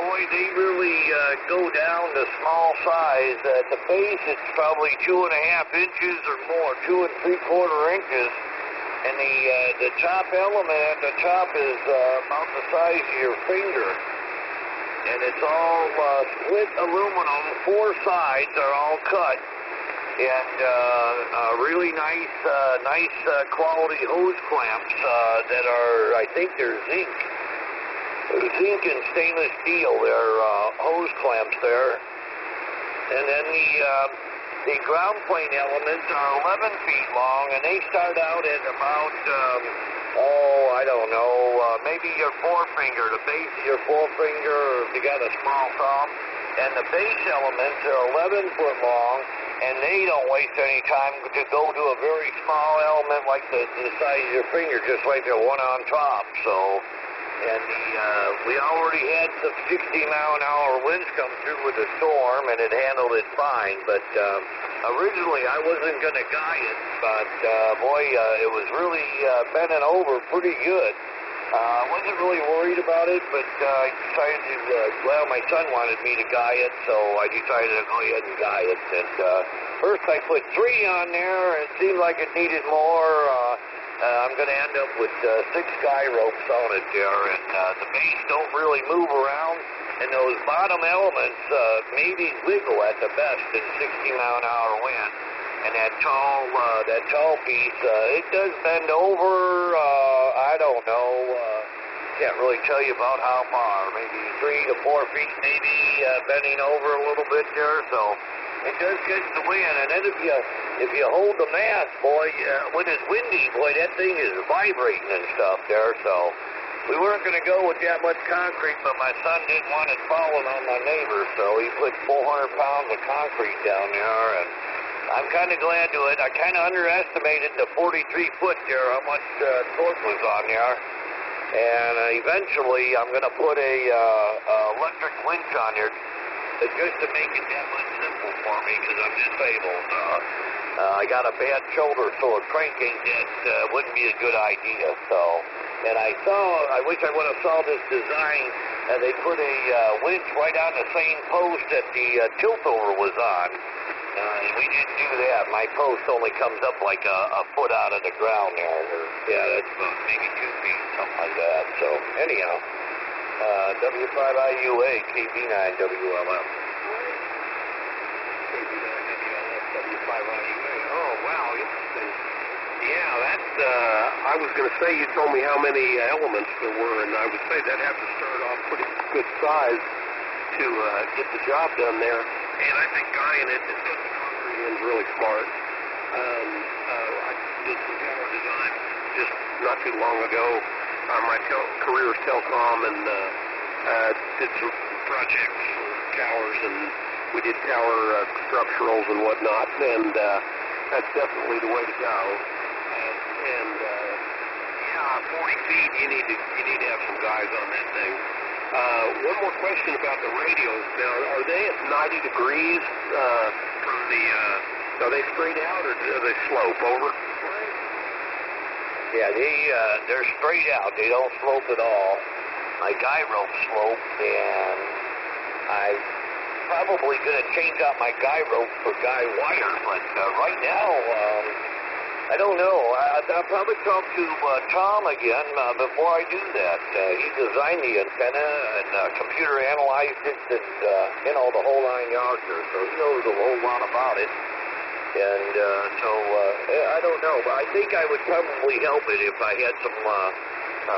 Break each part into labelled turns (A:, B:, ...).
A: boy, they really go down to small size. At the base, it's probably 2.5 inches or more, 2 3/4 inches. And the top element at the top is about the size of your finger. And it's all split aluminum. 4 sides are all cut. And really nice quality hose clamps that are, I think they're zinc. Zinc and stainless steel. They're hose clamps there. And then the ground plane elements are 11 feet long, and they start out at about, I don't know, maybe your forefinger, the base of your forefinger, if you got a small thumb. And the base elements are 11 foot long, and they don't waste any time to go to a very small element like the size of your finger, just like the one on top. So, and we already had some 60-mile-an-hour winds come through with the storm, and it handled it fine. But originally I wasn't going to guy it, but boy, it was really bending over pretty good. I wasn't really worried about it, but I decided to, my son wanted me to guy it, so I decided to go ahead and guy it. And first I put 3 on there, and it seemed like it needed more. I'm going to end up with 6 guy ropes on it there, and the base don't really move around, and those bottom elements maybe wiggle at the best in 60-mile-an-hour wind. And that tall piece, it does bend over, I don't know, can't really tell you about how far, maybe 3 to 4 feet maybe, bending over a little bit there, so it does catch the wind. And then if you hold the mast, boy, when it's windy, boy, that thing is vibrating and stuff there, so we weren't going to go with that much concrete, but my son didn't want it falling on my neighbor, so he put 400 pounds of concrete down there, and I'm kind of glad to it. I kind of underestimated the 43 foot there, how much torque was on there. And eventually I'm going to put a electric winch on there just to make it that much simple for me because I'm disabled. I got a bad shoulder, so a cranking that wouldn't be a good idea. So, and I wish I would have saw this design. They put a winch right on the same post that the tilt-over was on. And we didn't do that. My post only comes up like a foot out of the ground there. Yeah, that's maybe 2 feet, something like that. So, anyhow, W5IUA, KB9WLF. KB9WLF, W5IUA. Oh, wow, interesting. Yeah, that's, I was going to say, you told me how many elements there were, and I would say that'd have to start off pretty good size to get the job done there. And I think guying it, the concrete is really smart. I did some tower design just not too long ago. My career is telecom, and did some projects for towers, and we did tower structurals and whatnot, and that's definitely the way to go. Yeah, 40 feet, you need to have some guys on that thing. One more question about the radios. Now, are they at 90 degrees from the, are they straight out or do they slope over? Yeah, they're straight out. They don't slope at all. My guy rope slopes, and I'm probably going to change out my guy rope for guy wire, but right now, I don't know. I'll probably talk to Tom again before I do that. He designed the antenna and computer analyzed it and, the whole 9 yards there, so he knows a whole lot about it. And so I don't know, but I think I would probably help it if I had some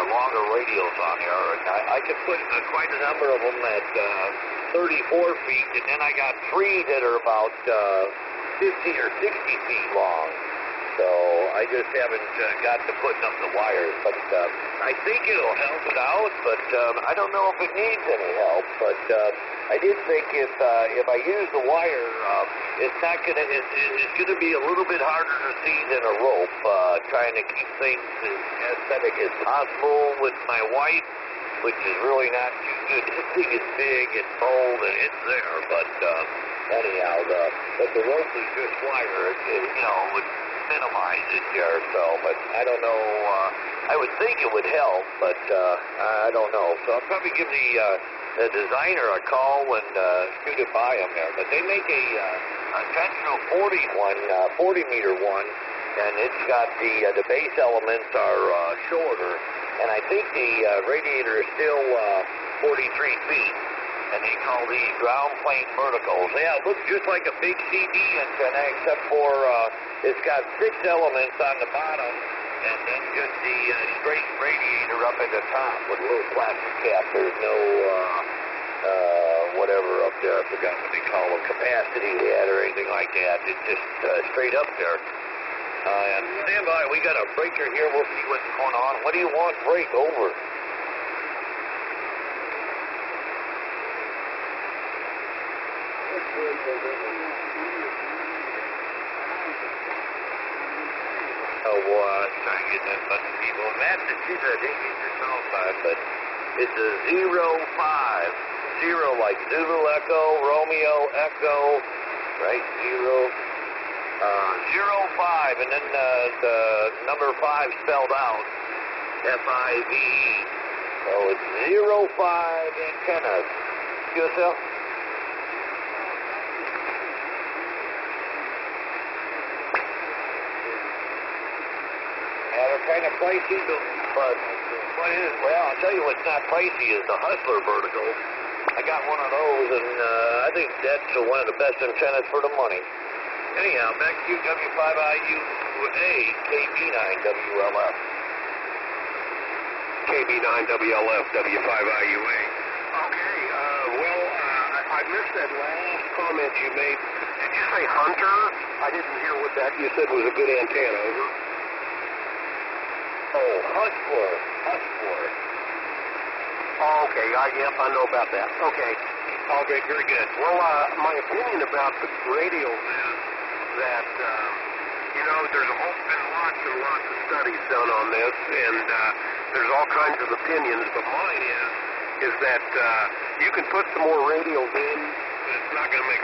A: longer radios on there. And I could put quite a number of them at 34 feet, and then I got 3 that are about 50 or 60 feet long. So I just haven't got to putting up the wires, but I think it'll help it out, but I don't know if it needs any help. But I did think if I use the wire, it's going to be a little bit harder to see than a rope, trying to keep things as aesthetic as possible with my wife, which is really not too good. This thing is big and bold, and it's there, but anyhow, but the rope is just wire, would minimize it there, so, but I don't know, I would think it would help, but I don't know, so I'll probably give the the designer a call and shoot it by them there. But they make a conventional 40 meter one, and it's got the base elements are shorter, and I think the radiator is still 43 feet, and they call these ground plane verticals. Yeah, it looks just like a big CD antenna, except for it's got 6 elements on the bottom, and then just the straight radiator up at the top with a little plastic cap. There's no whatever up there, I forgot what they call it, capacity head or anything like that. It's just straight up there. And stand by, we got a breaker here, we'll see what's going on. What do you want? Break over. Oh, trying to get that bunch of people. Massachusetts, I think it's the south side, but it's a 05. 0 like Zulu Echo, Romeo Echo, right? 05, and then the number 5 spelled out, F-I-V-E. So it's 05 antennas. QSL? Yeah, they're kind of pricey, but what is, well, I'll tell you what's not pricey is the Hustler vertical. I got one of those, and I think that's one of the best antennas for the money. Anyhow, back to W5IUA, KB9WLF.
B: KB9WLF W5IUA. Okay, well, I missed that last comment you made. Did you say Hunter? I didn't hear what that you said was a good antenna. Over.
A: Oh, Hustler.
B: Oh, okay, yes, I know about that. Okay, very good. Well, my opinion about the radios is that, there's been lots and lots of studies done on this, and there's all kinds of opinions, but mine is that you can put some more radios in, but it's not going to make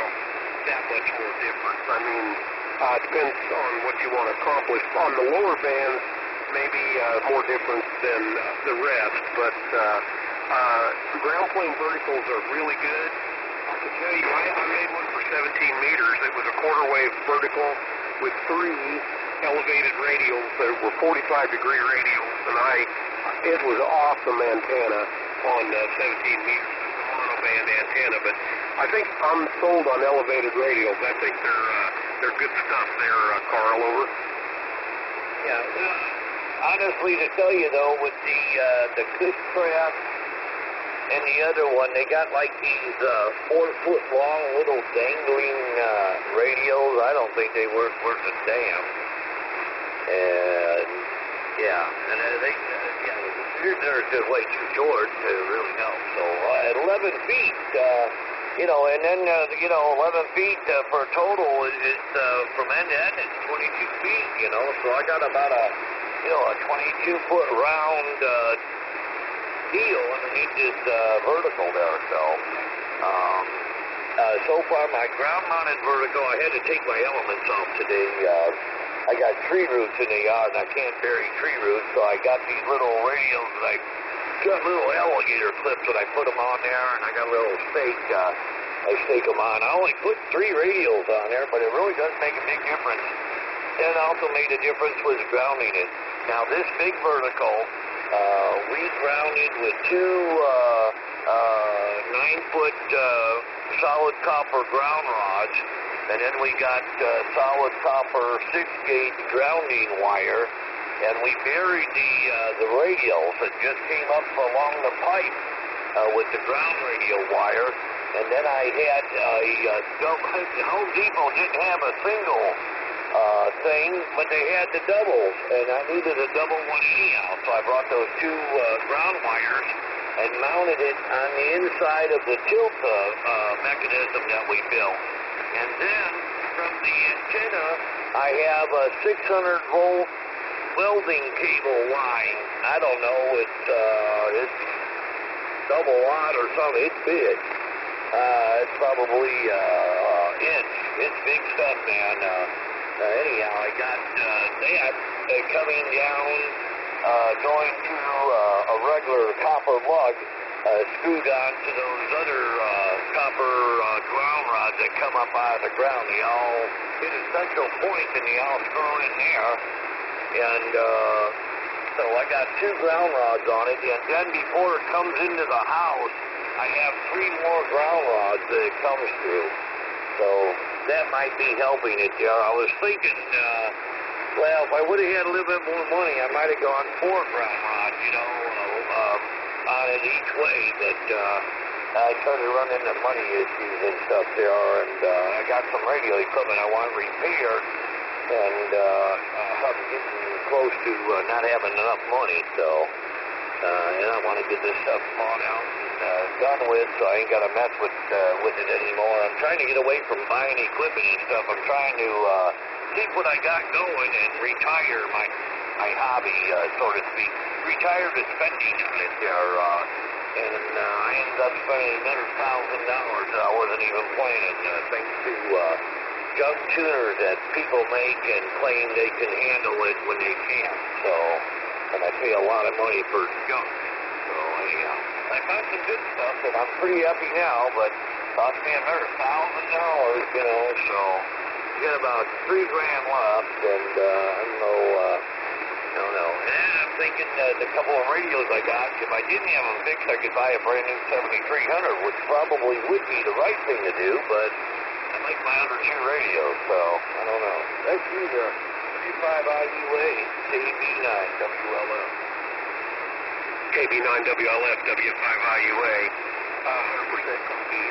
B: that much more difference. I mean, it depends on what you want to accomplish. On the lower bands, maybe more difference than the rest, but ground plane verticals are really good. I can tell you, I made one for 17 meters. It was a quarter wave vertical with 3 elevated radials that were 45-degree radials, and it was an awesome antenna on 17 meters. It's a monoband antenna, but I think I'm sold on elevated radials. I think they're good stuff there, Carl. Over.
A: Yeah. Honestly, to tell you though, with the Cliffcraft and the other one, they got like these 4-foot long little dangling radios. I don't think they worth a damn. And they're just way too short to really know. So at 11 feet, and then 11 feet for total is from end to end is 22 feet. So I got about a 22-foot round deal underneath this vertical there. So far my ground-mounted vertical, I had to take my elements off today. I got tree roots in the yard, and I can't bury tree roots, so I got these little radios that I got little alligator clips that I put them on there, and I got a little stake. I stake them on. I only put 3 radios on there, but it really does make a big difference. And it also made a difference was grounding it. Now this big vertical, we grounded with 2 9-foot solid copper ground rods, and then we got solid copper 6-gauge grounding wire, and we buried the radials that just came up along the pipe with the ground radio wire, and then I had Home Depot didn't have a single thing, but they had the doubles, and I needed a double one anyhow, so I brought those 2 ground wires and mounted it on the inside of the tilt mechanism that we built. And then from the antenna, I have a 600-volt welding cable line. I don't know, it's double aught or something. It's big. It's probably inch. It's big stuff, man. Anyhow, I got that coming down, going to a regular copper lug, screwed on to those other copper ground rods that come up out of the ground. They all hit a central point and they all screw in there. And so I got 2 ground rods on it, and then before it comes into the house, I have 3 more ground rods that it comes through. So that might be helping it there. I was thinking, well, if I would have had a little bit more money, I might have gone 4 ground rods, on it each way, but I started running into money issues and stuff there, and I got some radio equipment I want repaired, and I'm getting close to not having enough money, so and I want to get this stuff bought out and done with, so I ain't got to mess with it anymore. I'm trying to get away from buying equipment and stuff. I'm trying to keep what I got going and retire my hobby, so to speak. Retire the spending on it there, and I ended up spending another $1,000 that I wasn't even planning, thanks to junk tuners that people make and claim they can handle it when they can't. So, and I pay a lot of money for junk. So I found some good stuff, and I'm pretty happy now, but it cost me another $1,000, so I got about $3 grand left, and I don't know. And I'm thinking the couple of radios I got, if I didn't have them fixed, I could buy a brand new 7300, which probably would be the right thing to do, but I like my other 2 radios, so I don't know. Thank you, the W5IUA, KB9WLF.
B: KB9WLF W5IUA, 100% copy.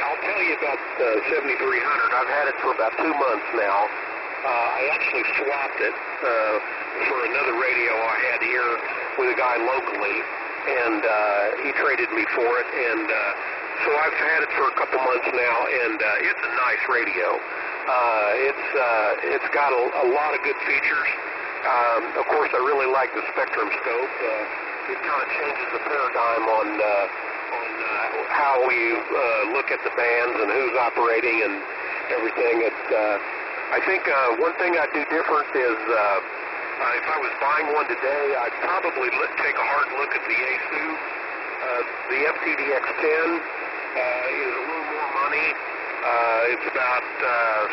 B: I'll tell you about the 7300. I've had it for about 2 months now. I actually swapped it for another radio I had here with a guy locally, and he traded me for it, and so I've had it for a couple months now, and it's a nice radio. It's got a lot of good features. Of course, I really like the spectrum scope. It kind of changes the paradigm on how we look at the bands and who's operating and everything. I think one thing I'd do different is if I was buying one today, I'd probably take a hard look at the ASU. The FTDX10 is a little more money. It's about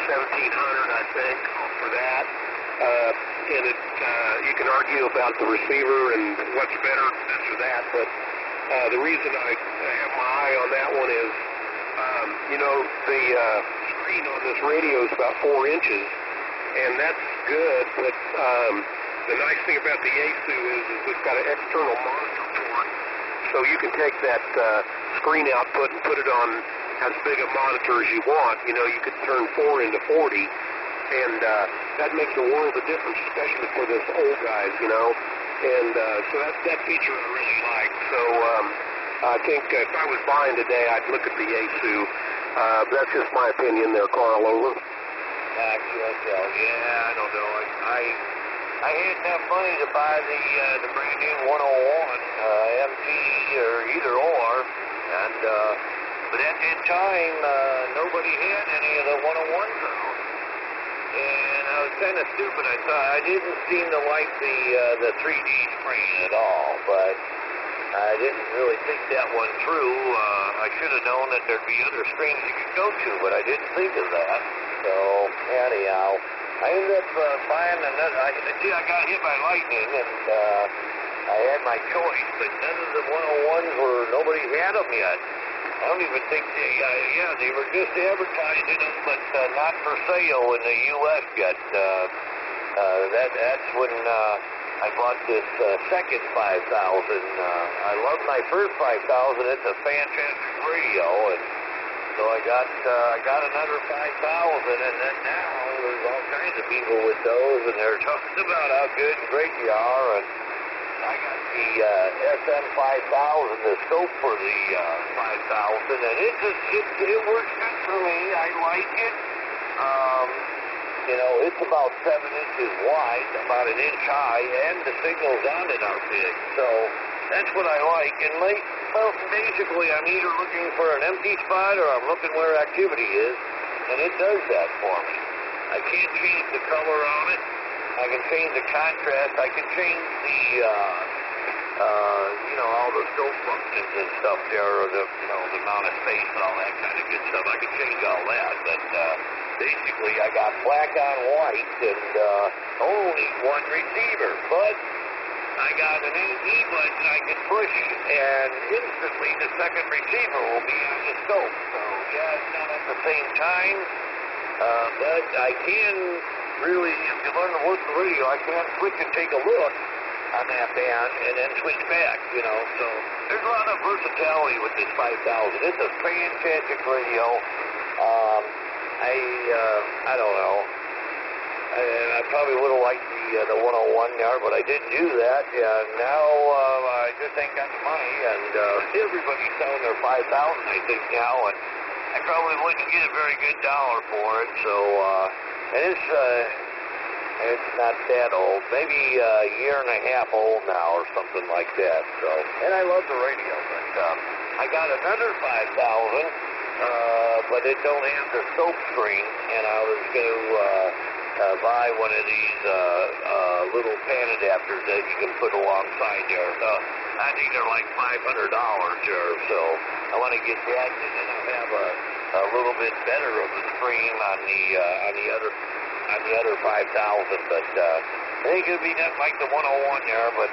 B: $1,700, I think, for that. And you can argue about the receiver and what's better after that, but the reason I have my eye on that one is, the screen on this radio is about 4 inches, and that's good, but the nice thing about the ASU is it's got an external monitor port, so you can take that screen output and put it on as big a monitor as you want. You could turn 4 into 40, and that makes a world of difference, especially for this old guys, and so that feature I really like. So I think if I was buying today, I'd look at the ASU. That's just my opinion there, Carl. Over.
A: Yeah, I don't know. I had enough money to buy the brand new 101 MT or either or, and but at that time nobody had any of the 101s around, and I was kind of stupid. I didn't seem to like the 3D screen at all, but I didn't really think that one through. I should have known that there'd be other screens you could go to, but I didn't think of that. So, anyhow, I ended up buying another. I got hit by lightning, and I had my choice, but none of the 101s nobody had them yet. I don't even think they were just advertising them, but not for sale in the U.S. yet. That's when I bought this second 5000. I love my first 5000. It's a fantastic radio, and so I got another 5000, and then now there's all kinds of people with those, and they're talking about how good and great they are. And I got the SM5000, the scope for the 5000, and it works good for me. I like it. It's about 7 inches wide, about 1 inch high, and the signals on it are big. So that's what I like. And basically, I'm either looking for an empty spot or I'm looking where activity is, and it does that for me. I can't change the color on it. I can change the contrast. I can change the all the scope functions and stuff there, or the amount of space and all that kind of good stuff. I can change all that, but basically I got black on white and only one receiver, but I got an AD button I can push, and instantly the second receiver will be on the scope. So yeah, it's not at the same time, but I can really, if you learn to work the radio, I can switch and take a look on that band and then switch back, so there's a lot of versatility with this 5000. It's a fantastic radio. I don't know. I probably would have liked the 101 there, but I didn't do that, and now I just ain't got the money, and everybody's selling their 5000, I think, now, and I probably wouldn't get a very good dollar for it, so, and it's not that old, maybe a year and a half old now or something like that. So, and I love the radio, but I got another 5000, but it don't have the scope screen, and I was going to buy one of these little fan adapters that you can put alongside there. I think they're like $500 or so. I want to get that, and then I'll have a little bit better of a screen on the other 5000, but I think it would be nothing like the 101 there, but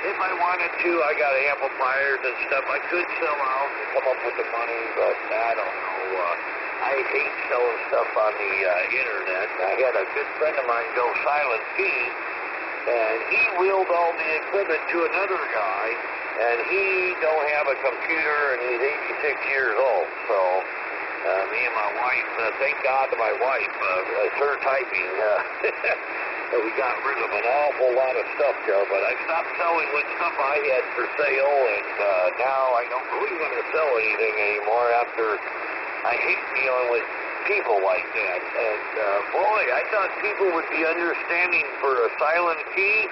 A: if I wanted to, I got amplifiers and stuff I could sell out and come up with the money, but I don't know. I hate selling stuff on the internet. I had a good friend of mine go Silent P, and he willed all the equipment to another guy, and he don't have a computer, and he's 86 years old, so me and my wife, thank God to my wife, her typing, we got rid of an awful lot of stuff there, but I stopped selling what stuff I had for sale, and now I don't really want to sell anything anymore after I hate dealing with people like that. And boy, I thought people would be understanding for a silent key.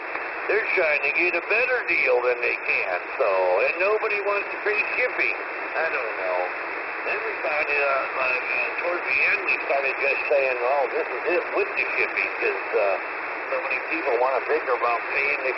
A: They're trying to get a better deal than they can, so, and nobody wants to pay shipping. I don't know. Then we found towards the end, we started just saying, well, this is it with the shipping, because so many people want to figure about paying the